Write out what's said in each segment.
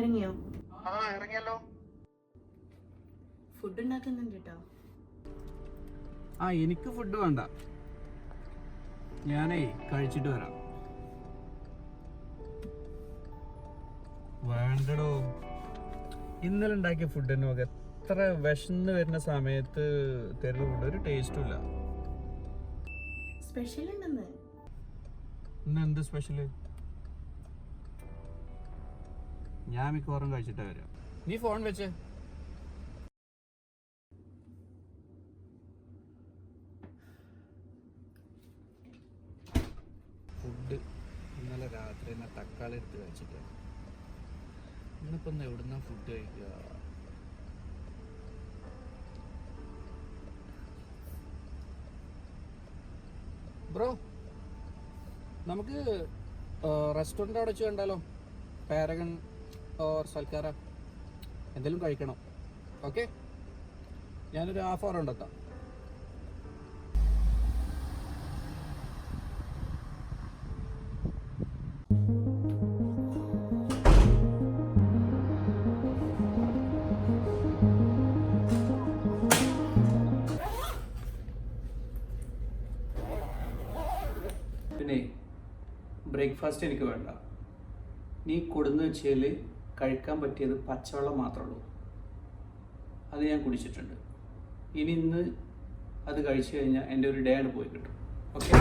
ഇറങ്ങിയോ? Food ഉണ്ടാക്കുന്നുണ്ട് കേട്ടോ. എനിക്ക് ഫുഡ് വേണ്ട, ഞാനേ കഴിച്ചിട്ട് വരാം. വേണ്ടടോ, ഇന്നലെ ഉണ്ടാക്കിയ ഫുഡ് നോക്ക്. എത്ര വിശന്ന് വരുന്ന സമയത്ത് തരുന്ന ഫുഡ് ഒരു ടേസ്റ്റും ഇല്ല. സ്പെഷ്യൽ ഉണ്ടെന്ന്. ഇന്ന് എന്ത് സ്പെഷ്യല്? ഞാൻ മിക്കവാറും കഴിച്ചിട്ടാ വരാം. നീ ഫോൺ വെച്ചേ. ഫുഡ് ഇന്നലെ രാത്രി തന്നെ തക്കാളി എടുത്ത് കഴിച്ചിട്ട് ഇന്നിപ്പോ എവിടുന്ന ഫുഡ് കഴിക്കുക? ബ്രോ, നമുക്ക് റെസ്റ്റോറൻറ്റ് അവിടെ വെച്ച് കണ്ടാലോ? പാരഗൺ ഓർ സൽക്കാര എന്തെങ്കിലും കഴിക്കണം. ഓക്കെ, ഞാനൊരു ഹാഫ് അവർ ഉണ്ടെത്താം. പിന്നെ ബ്രേക്ക്ഫാസ്റ്റ് എനിക്ക് വേണ്ട. നീ കൊടുന്ന് വെച്ചാൽ കഴിക്കാൻ പറ്റിയത് പച്ചവെള്ളം മാത്രമേ ഉള്ളൂ. അത് ഞാൻ കുടിച്ചിട്ടുണ്ട്. ഇന്ന് അത് കഴിച്ചു കഴിഞ്ഞാൽ എൻ്റെ ഒരു ഡേ ആണ് പോയി കിട്ടും. ഓക്കെ?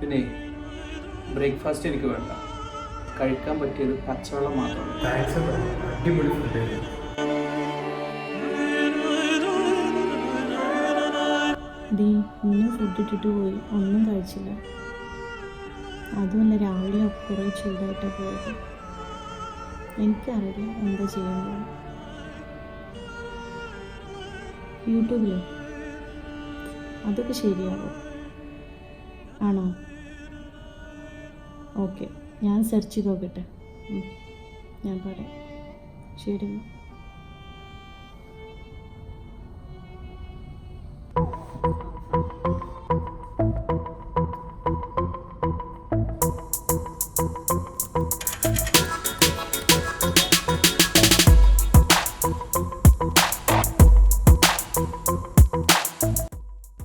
പിന്നെ ബ്രേക്ക്ഫാസ്റ്റ് എനിക്ക് വേണ്ട. കഴിക്കാൻ പറ്റിയത് പച്ചവെള്ളം മാത്രമാണ്. അടിപൊളി ഫുഡ്. ഇന്ന് ഫുഡ് ഇട്ടിട്ട് പോയി, ഒന്നും കഴിച്ചില്ല. അതുമല്ല, രാവിലെ കുറേ ചൂടായിട്ടാണ് പോയത്. എനിക്കറിയില്ല എന്താ ചെയ്യുന്നത്. യൂട്യൂബിലോ? അതൊക്കെ ശരിയാവും. ആണോ? ഓക്കെ, ഞാൻ സെർച്ച് ചെയ്ത് നോക്കട്ടെ. ഞാൻ പറയാം. ശരി.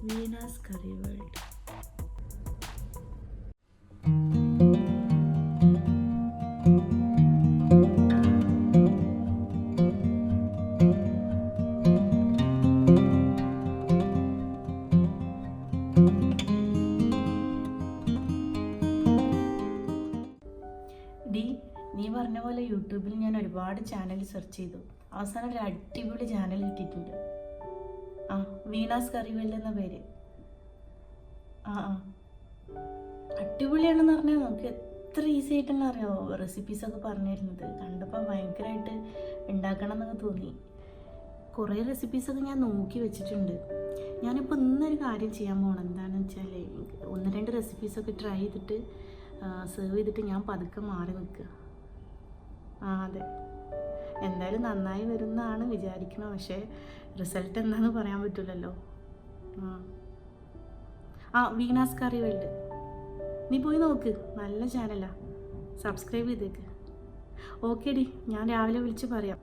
വീണാസ് കറി വേൾഡ്. നീ പറഞ്ഞ പോലെ യൂട്യൂബിൽ ഞാൻ ഒരുപാട് ചാനൽ സെർച്ച് ചെയ്തു. അവസാനം ഒരു അടിപൊളി ചാനൽ കിട്ടിയിട്ടുണ്ട്. വീണാസ് കറി വേൾഡ് എന്ന പേര്. അടിപൊളിയാണെന്ന് പറഞ്ഞാൽ നമുക്ക് എത്ര ഈസി ആയിട്ടെന്ന് അറിയാമോ റെസിപ്പീസൊക്കെ പറഞ്ഞു തരുന്നത്. കണ്ടപ്പോൾ ഭയങ്കരമായിട്ട് ഉണ്ടാക്കണം എന്നൊക്കെ തോന്നി. കുറേ റെസിപ്പീസൊക്കെ ഞാൻ നോക്കി വെച്ചിട്ടുണ്ട്. ഞാനിപ്പോൾ ഇന്നൊരു കാര്യം ചെയ്യാൻ പോകണം. എന്താണെന്ന് വെച്ചാൽ 1-2 റെസിപ്പീസൊക്കെ ട്രൈ ചെയ്തിട്ട് സെർവ് ചെയ്തിട്ട് ഞാൻ പതുക്കെ മാറി നിൽക്കുക. അതെ, എന്തായാലും നന്നായി വരുന്നതാണ് വിചാരിക്കണം. പക്ഷേ റിസൾട്ട് എന്താണെന്ന് പറയാൻ പറ്റില്ലല്ലോ. വീണാസ് കറി വേൾഡ് നീ പോയി നോക്ക്, നല്ല ചാനലാ. സബ്സ്ക്രൈബ് ചെയ്തേക്ക്. ഓക്കെ ഡി, ഞാൻ രാവിലെ വിളിച്ച് പറയാം.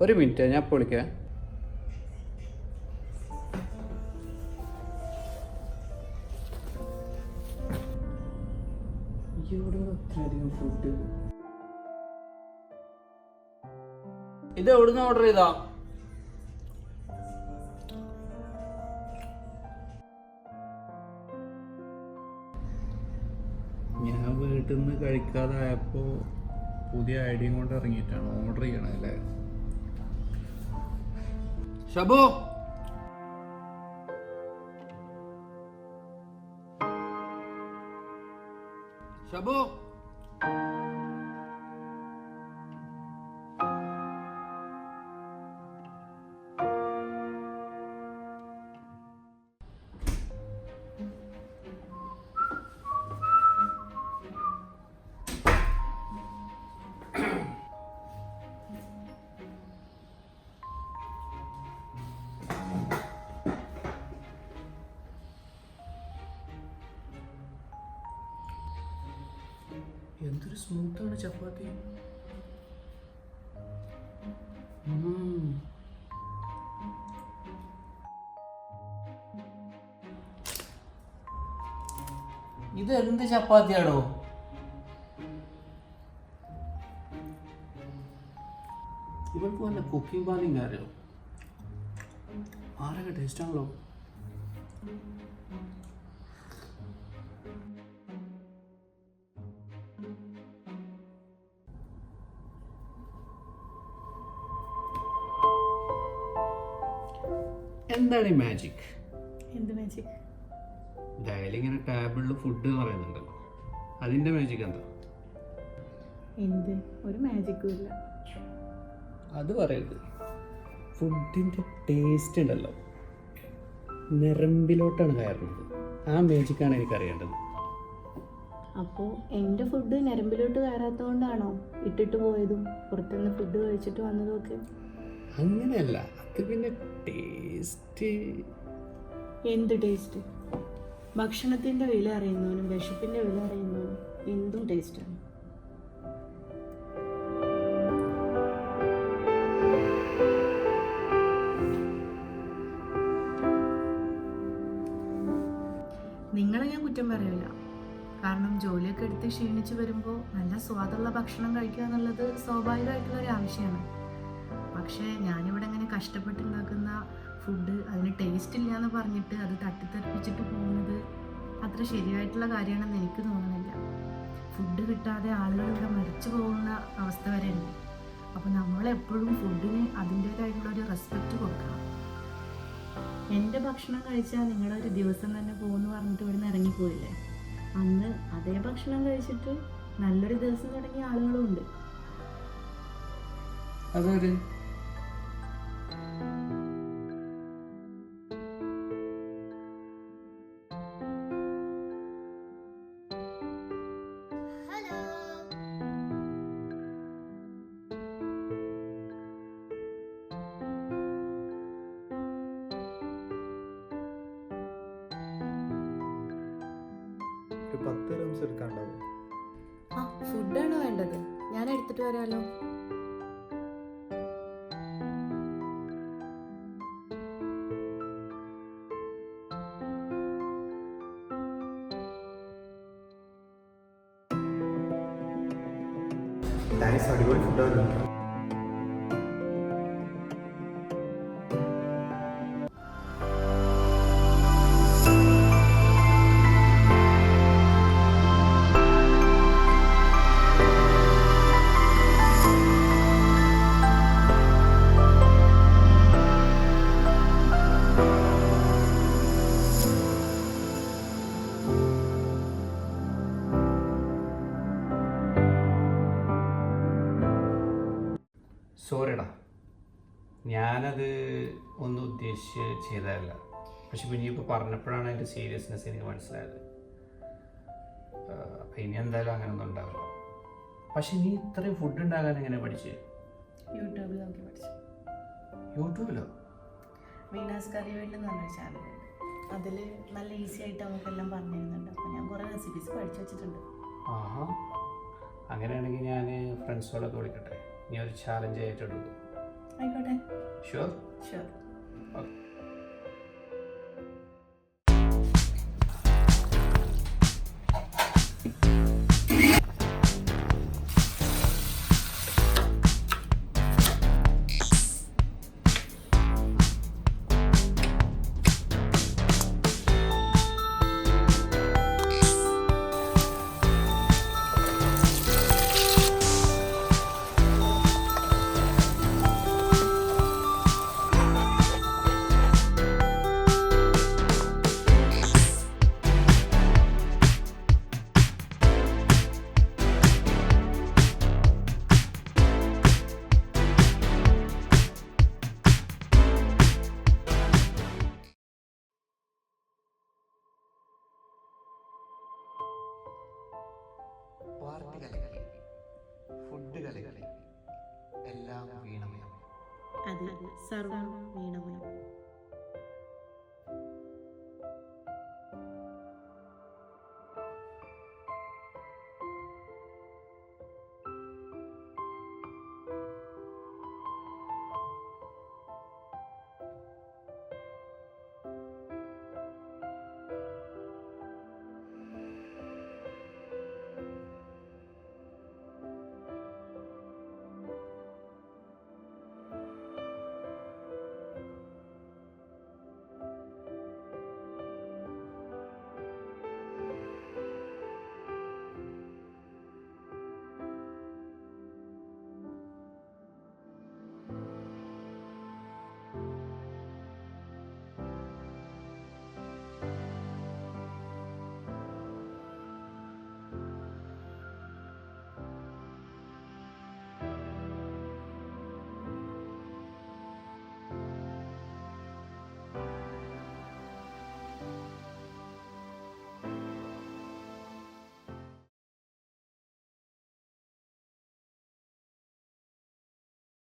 ഒരു മിനിറ്റ്, ഞാൻ ഇപ്പോൾ വിളിക്കാം. ഇവിടെ അത്രയധികം ഫുഡ് ഇത് എവിടുന്ന് ഓർഡർ ചെയ്താ? ഞാൻ വീട്ടിൽ നിന്ന് കഴിക്കാതായപ്പോൾ പുതിയ ഐഡിയയും കൊണ്ട് ഇറങ്ങിയിട്ടാണ് ഓർഡർ ചെയ്യണല്ലേ. ഷബു, ഷബു, എന്തൊരു സ്മൂത്താണ് ചപ്പാത്തി. ഇത് എന്ത് ചപ്പാത്തിയാണോ? ഇവൾക്ക് വല്ല കുക്കിംഗ് പാനിങ് അറിയോ? ആരൊക്കെ ടേസ്റ്റ് ആണല്ലോ. എന്താണ് ഈ മാജിക്? എന്ത് മാജിക്? ഡയലി ഇങ്ങനെ ടേബിളിൽ ഫുഡ് പറയുന്നുണ്ടല്ലോ, അതിൻ്റെ മാജിക് എന്താ? എന്ത്? ഒരു മാജിക്കും ഇല്ല. അത് പറയരുത്. ഫുഡിൻ്റെ ടേസ്റ്റ് ഉണ്ടല്ലോ, ഞരമ്പിലോട്ടാണ് കയറുന്നത്. ആ മാജിക്കാണ് എനിക്കറിയേണ്ടത്. അപ്പോൾ എൻ്റെ ഫുഡ് ഞരമ്പിലോട്ട് കയറാത്തതുകൊണ്ടാണോ ഇട്ടിട്ട് പോയതും പുറത്തുനിന്ന് ഫുഡ് കഴിച്ചിട്ട് വന്നതും ഒക്കെ? അങ്ങനെയല്ല, അത് പിന്നെ ടേസ്റ്റ്. എന്ത് ടേസ്റ്റ്? ഭക്ഷണത്തിൻ്റെ വില അറിയുന്നവനും വിശപ്പിൻ്റെ വില അറിയുന്നവനും എന്തും ടേസ്റ്റാണ്. നിങ്ങളെ ഞാൻ കുറ്റം പറയില്ല. കാരണം ജോലിയൊക്കെ എടുത്ത് ക്ഷീണിച്ച് വരുമ്പോൾ നല്ല സ്വാദുള്ള ഭക്ഷണം കഴിക്കുക എന്നുള്ളത് സ്വാഭാവികമായിട്ടുള്ള ഒരു ആവശ്യമാണ്. പക്ഷേ ഞാനിവിടെ ഇങ്ങനെ കഷ്ടപ്പെട്ടുണ്ടാക്കുന്ന ഫുഡ് അതിന് ടേസ്റ്റ് ഇല്ല എന്ന് പറഞ്ഞിട്ട് അത് തട്ടിത്തെറിപ്പിച്ചിട്ട് പോകുന്നത് അത്ര ശരിയായിട്ടുള്ള കാര്യമാണെന്ന് എനിക്ക് തോന്നുന്നില്ല. ഫുഡ് കിട്ടാതെ ആളുകൾ ഇവിടെ മരിച്ചു പോകുന്ന അവസ്ഥ വരെ ഉണ്ട്. അപ്പോൾ നമ്മളെപ്പോഴും ഫുഡിന് അതിൻ്റേതായിട്ടുള്ളൊരു റെസ്പെക്റ്റ് കൊടുക്കണം. എൻ്റെ ഭക്ഷണം കഴിച്ചാൽ നിങ്ങളുടെ ഒരു ദിവസം തന്നെ പോകുമെന്ന് പറഞ്ഞിട്ട് ഇവിടെ നിന്ന് ഇറങ്ങിപ്പോയില്ലേ, അന്ന് അതേ ഭക്ഷണം കഴിച്ചിട്ട് നല്ലൊരു ദിവസം തുടങ്ങിയ ആളുകളും ഉണ്ട്. അതൊരു ഒരു 10 റംസ് എടുക്കാണ്ടാവും. ആ, ഫുഡാണോ വേണ്ടത്? ഞാൻ എടുത്തിട്ട് വരാമല്ലോ. നൈസ്, അടിപൊളി ഫുഡാണ്. സോറിടാ, ഞാനത് ഒന്നും ഉദ്ദേശിച്ച് ചെയ്തതല്ല. പക്ഷെ പിന്നെ ഇപ്പോൾ പറഞ്ഞപ്പോഴാണ് അതിൻ്റെ സീരിയസ്നെസ് എനിക്ക് മനസ്സിലായത്. അപ്പം ഇനി എന്തായാലും അങ്ങനെയൊന്നും ഉണ്ടാവില്ല. പക്ഷെ നീ ഇത്രയും ഫുഡ് ഉണ്ടാകാൻ എങ്ങനെ പഠിച്ച്? യൂട്യൂബിൽ നോക്കി പഠിച്ചു. യൂട്യൂബിലോ? വീണാസ് കറി വേൾഡ് എന്ന് പറഞ്ഞൊരു ചാനലുണ്ട്. അതിൽ നല്ല ഈസി ആയിട്ട് നമുക്കെല്ലാം പറഞ്ഞു തരുന്നുണ്ട്. അപ്പോൾ ഞാൻ കുറേ റെസിപ്പീസ് പഠിച്ചു വെച്ചിട്ടുണ്ട്. ആഹാ, അങ്ങനെയാണെങ്കിൽ ഞാൻ ഫ്രണ്ട്സുകളൊക്കെ വിളിക്കട്ടെ, നീ ഒരു ചാലഞ്ച് ആയിട്ട് എടുക്കും. ആയിക്കോട്ടെ. ഷുവർ? ഷുവർ. ഓക്കെ. എല്ലാം വീണമയം. അതെ, സർവം വീണമയം.